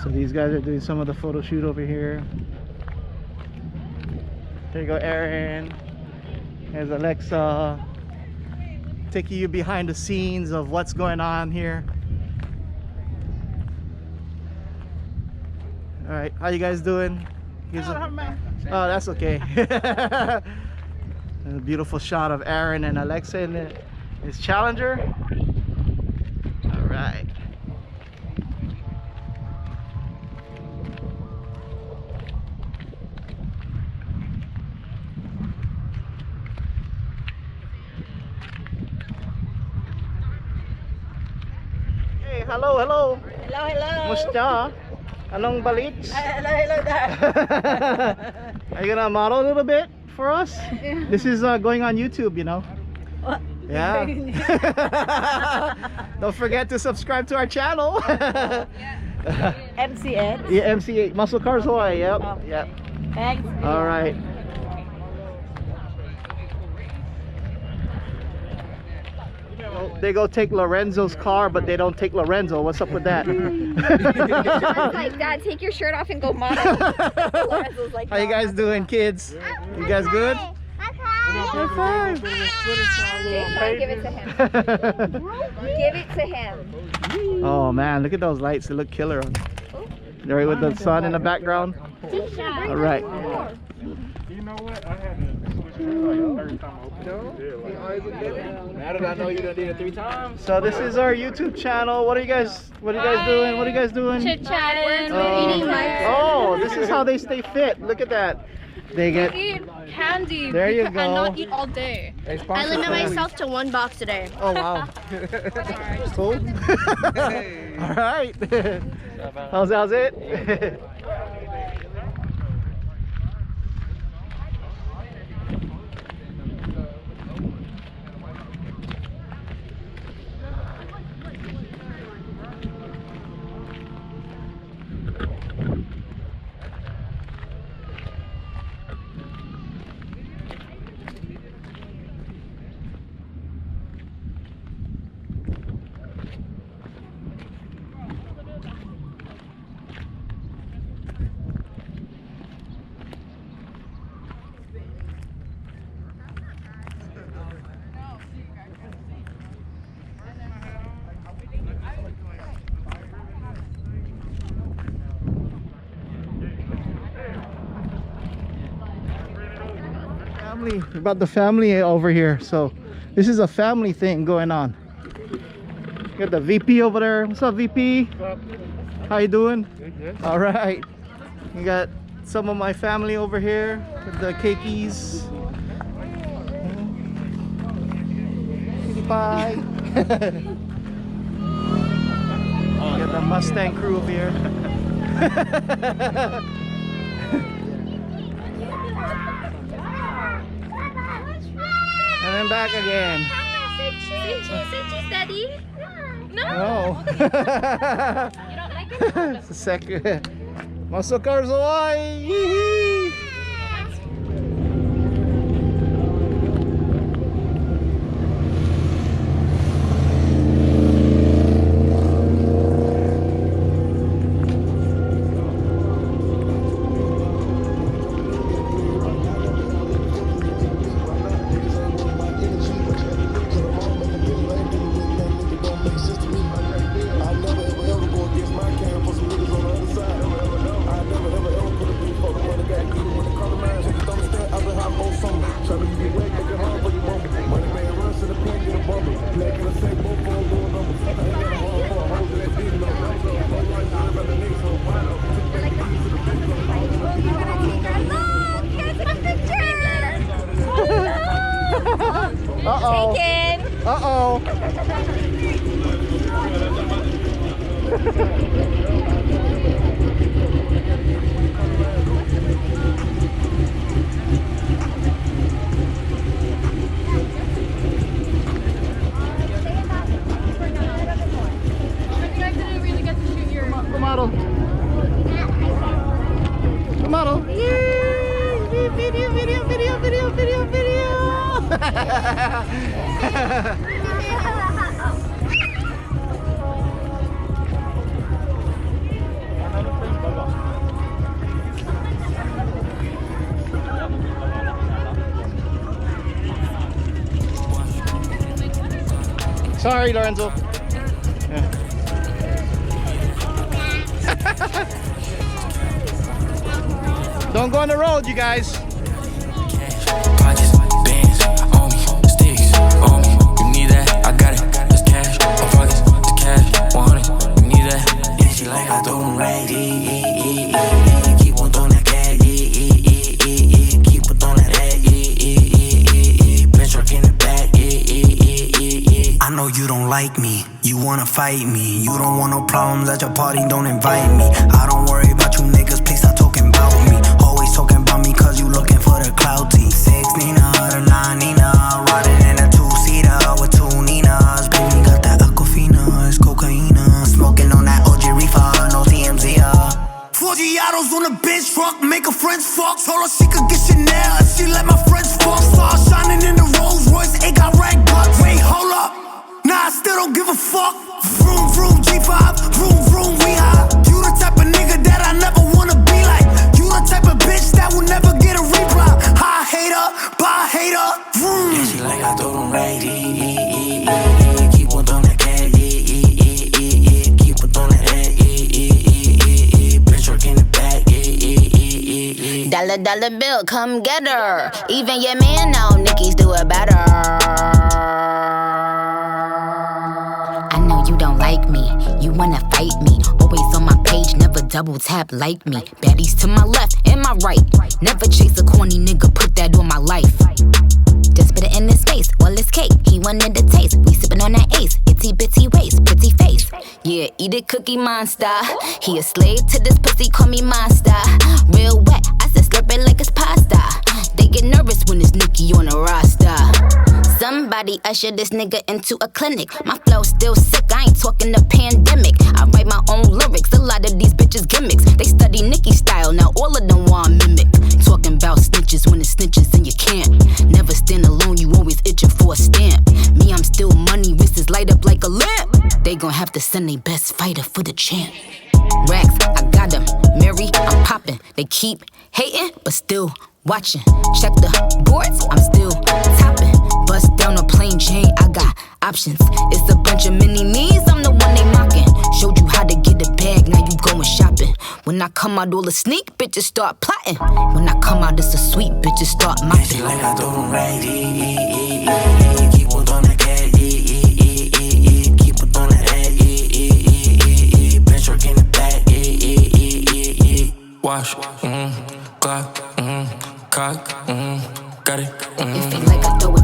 So these guys are doing some of the photo shoot over here. There you go, Aaron. There's Alexa, taking you behind the scenes of what's going on here. All right, how you guys doing? Oh, that's okay. A beautiful shot of Aaron and Alexa in his Challenger. All right. Hey, hello, hello. Hello, hello. Musta? Anong balit? Hello, hello there. Are you gonna model a little bit for us? Yeah. This is going on YouTube, you know. What? Yeah. Don't forget to subscribe to our channel. MCN. Yeah, MC8 Muscle Cars Hawaii. Yep. Oh. Yep. Thanks. All right. They go take Lorenzo's car, but they don't take Lorenzo. What's up with that? Like, Dad, take your shirt off and go model. Lorenzo's like, How you guys doing, kids? You guys good? High five. Jay, give it to him. Give it to him. Oh man, look at those lights. They look killer. Right with the sun in the background. All right. You know what? I had to switch it like the third time I opened it. Now that I know you done did it 3 times. So this is our YouTube channel. What are you guys doing? What are you guys doing? Chit chatting. Oh, this is how they stay fit. Look at that. They get Eat candy There you and go. not eat all day. I limit myself to 1 box a day. Oh wow. Cool. All right. How's it? About the family over here. So this is a family thing going on. Got the VP over there. What's up, VP? What's up? How you doing? Good. All right. You got some of my family over here with the cakeys. Cutie pie. Got the Mustang crew over here. And then back again. Say cheese, Daddy. No. Oh. You don't like it? It's the second. Muscle Cars Hawaii. Yee-hee. Uh-oh. Taken. Uh-oh. The model. The model. Yay! Video. Sorry, Lorenzo. Yeah. Don't go on the road, you guys. Pockets, bands, on me, sticks, on me. You need that? I got it. That's cash. My pockets, it's cash. 100. You need that? Yeah, she like I throw them right. Keep on throwing that cash. Keep on throwing that. Bitch, work in the back. I know you don't like me. You wanna fight me. You don't want no problems at your party. Don't invite me. I don't worry about you niggas. Please stop talking about me. Always talking about me cause you looking for the clout team. 6 Nina, the 9 Nina, riding in a 2-seater with 2 Ninas. Baby got that Aquafina, it's cocaina. Smoking on that OG reefer, no TMZ. 4 Giados on the bench truck, make her friends fuck. Told her she could get Chanel if she let my friends fuck. Star shining in the Rolls Royce, it got rag bucks. Wait, hold up, nah, I still don't give a fuck. Vroom, vroom, G5, vroom, vroom, we high. You the type of nigga that I never wanna be like. You the type of bitch that will never get a reply. High hater, bye hater, vroom. Yeah, she like I throw them right. Keep on throwing that cash. Keep on throwing that. Bitch, work in the back. Dollar, dollar bill, come get her. Even your man know Nicki's do it better. I know you don't like me, you wanna fight me. Always on my page, never double tap like me. Baddies to my left and my right. Never chase a corny nigga, put that on my life. Just spit it in his face, well it's cake. He wanted the taste, we sippin' on that ace. Itty bitty waist, pretty face. Yeah, eat it cookie monster. He a slave to this pussy, call me monster. Real wet, I said slurp it like it's pasta. They get nervous when it's Nicki on the roster. Somebody usher this nigga into a clinic. My flow still sick, I ain't talking the pandemic. I write my own lyrics, a lot of these bitches gimmicks. They study Nicki style, now all of them want mimic. Talking about snitches when it's snitches and you can't. Never stand alone, you always itching for a stamp. Me, I'm still money, wrists light up like a lamp. They gon' have to send their best fighter for the champ. Racks, I got them. Mary, I'm popping. They keep hating, but still watching. Check the boards, I'm still topping. Bust down a plain chain, I got options. It's a bunch of mini me's, I'm the one they mocking. Showed you how to get a bag, now you going shopping. When I come out, all the sneak bitches start plotting. When I come out, it's a sweet bitches start mopping. Yeah, she like I throw them right. Keep on throwing that cash. Keep on throwing that. Bitch, work in the back. Wash, Glock, cock, got it. It feel like I throw it